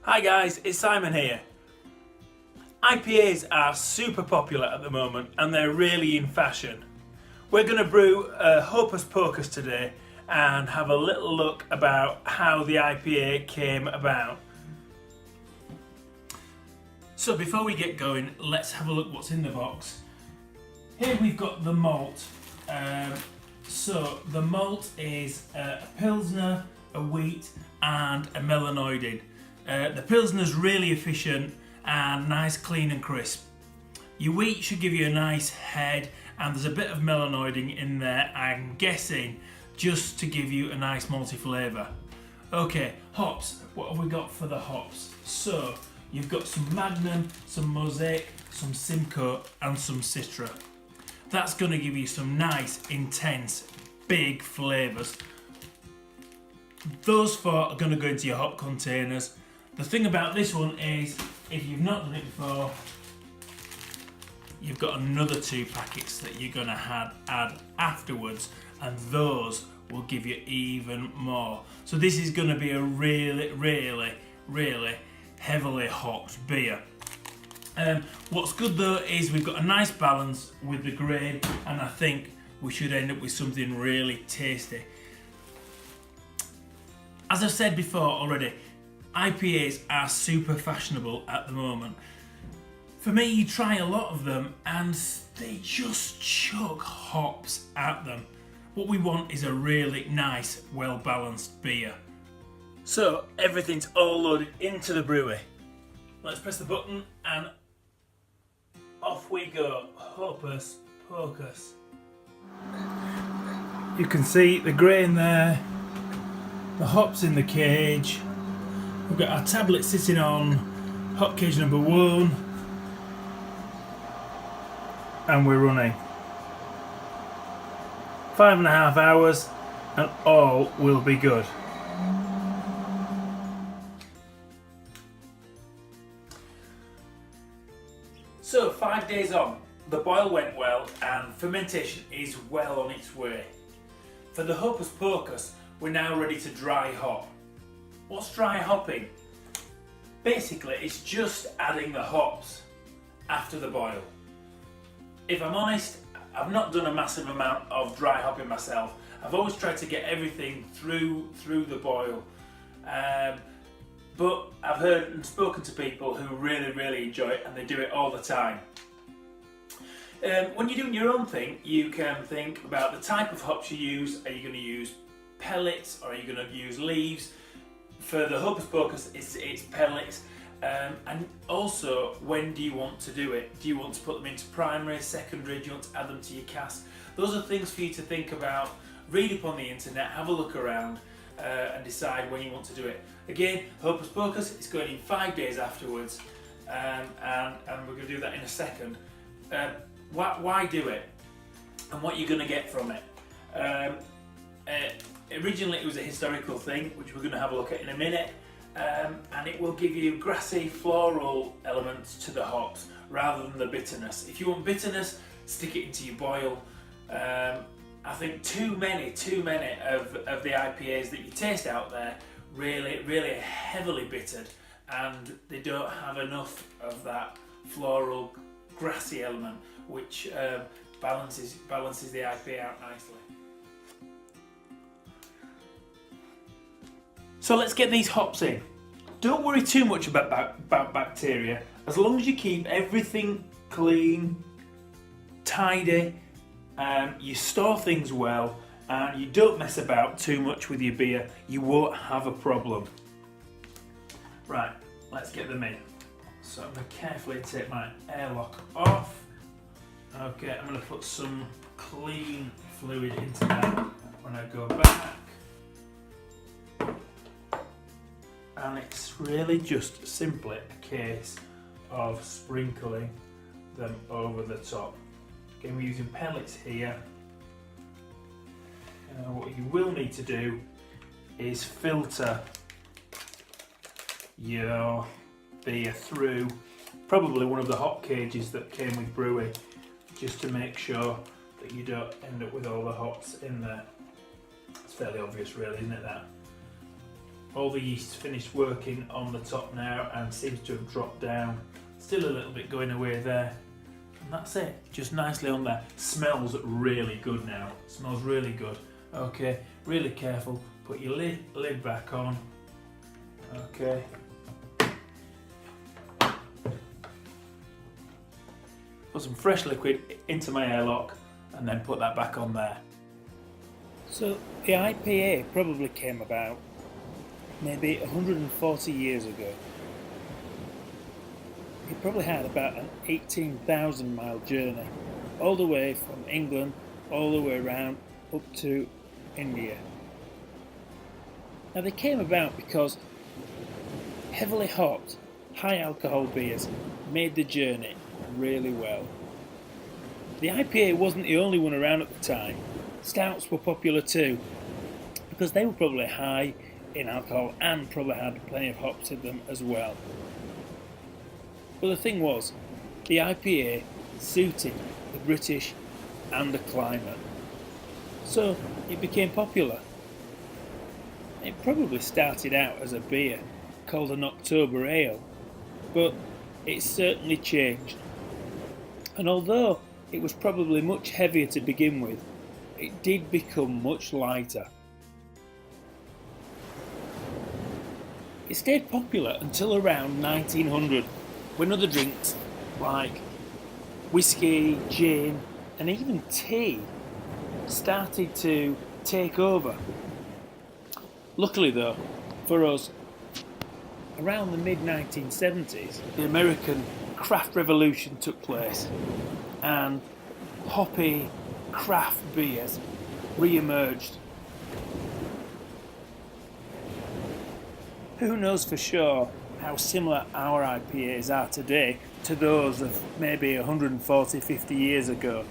Hi guys, it's Simon here. IPAs are super popular at the moment and they're really in fashion. We're going to brew a Hopus Pocus today and have a little look about how the IPA came about. So before we get going, let's have a look what's in the box. Here we've got the malt. So the malt is a Pilsner, a wheat and a melanoidin. The Pilsner's really efficient and nice, clean and crisp. Your wheat should give you a nice head and there's a bit of melanoidin in there, I'm guessing, just to give you a nice malty flavour. Okay, hops. What have we got for the hops? So, you've got some Magnum, some Mosaic, some Simcoe and some Citra. That's going to give you some nice, intense, big flavours. Those four are going to go into your hop containers. The thing about this one is, if you've not done it before, you've got another 2 packets that you're going to add afterwards, and those will give you even more. So this is going to be a really, really, really heavily hopped beer. What's good though is we've got a nice balance with the grain, and I think we should end up with something really tasty. As I've said before already, IPAs are super fashionable at the moment. For me, you try a lot of them and they just chuck hops at them. What we want is a really nice, well-balanced beer. So everything's all loaded into the brewery. Let's press the button and off we go. Hopus Pocus. You can see the grain there, the hops in the cage. We've got our tablet sitting on hop cage number 1 and we're running. 5.5 hours and all will be good. So 5 days on, the boil went well and fermentation is well on its way. For the Hopus Pocus, we're now ready to dry hop. What's dry hopping? Basically, it's just adding the hops after the boil. If I'm honest, I've not done a massive amount of dry hopping myself. I've always tried to get everything through the boil. But I've heard and spoken to people who really enjoy it and they do it all the time. When you're doing your own thing, you can think about the type of hops you use. Are you going to use pellets or are you going to use leaves? For the Hopus Pocus, it's pellets. And also, when do you want to do it? Do you want to put them into primary, secondary? Do you want to add them to your cask? Those are things for you to think about. Read up on the internet, have a look around and decide when you want to do it. Again, Hopus Pocus is going in 5 days afterwards and we're going to do that in a second. Why do it? And what you're going to get from it. Originally it was a historical thing, which we're going to have a look at in a minute, and it will give you grassy floral elements to the hops rather than the bitterness. If you want bitterness, stick it into your boil. I think too many of the IPAs that you taste out there really heavily bittered, and they don't have enough of that floral grassy element which balances the IPA out nicely. So let's get these hops in. Don't worry too much about bacteria. As long as you keep everything clean, tidy, you store things well, and you don't mess about too much with your beer, you won't have a problem. Right, let's get them in. So I'm going to carefully take my airlock off. Okay, I'm going to put some clean fluid into that when I go back. And it's really just simply a case of sprinkling them over the top. Again, we're using pellets here. What you will need to do is filter your beer through probably one of the hop cages that came with Brewie, just to make sure that you don't end up with all the hops in there. It's fairly obvious really, isn't it, that? all the yeast finished working on the top now and seems to have dropped down. Still a little bit going away there. And that's it, just nicely on there. Smells really good now, smells really good. Okay, really careful, put your lid back on. Okay. Put some fresh liquid into my airlock and then put that back on there. So the IPA probably came about maybe 140 years ago. It probably had about an 18,000 mile journey, all the way from England, all the way around up to India. Now they came about because heavily hopped, high alcohol beers made the journey really well. The IPA wasn't the only one around at the time. Stouts were popular too, because they were probably high in alcohol and probably had plenty of hops in them as well. But the thing was, the IPA suited the British and the climate, so it became popular. It probably started out as a beer called an October Ale, but it certainly changed. And although it was probably much heavier to begin with, it did become much lighter. It stayed popular until around 1900, when other drinks like whiskey, gin and even tea started to take over. Luckily though, for us, around the mid-1970s, the American craft revolution took place and hoppy craft beers re-emerged. Who knows for sure how similar our IPAs are today to those of maybe 140, 50 years ago.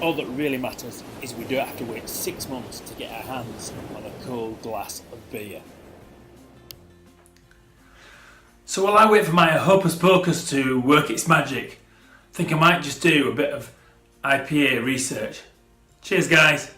All that really matters is we don't have to wait 6 months to get our hands on a cold glass of beer. So while I wait for my Hopus Pocus to work its magic, I think I might just do a bit of IPA research. Cheers guys!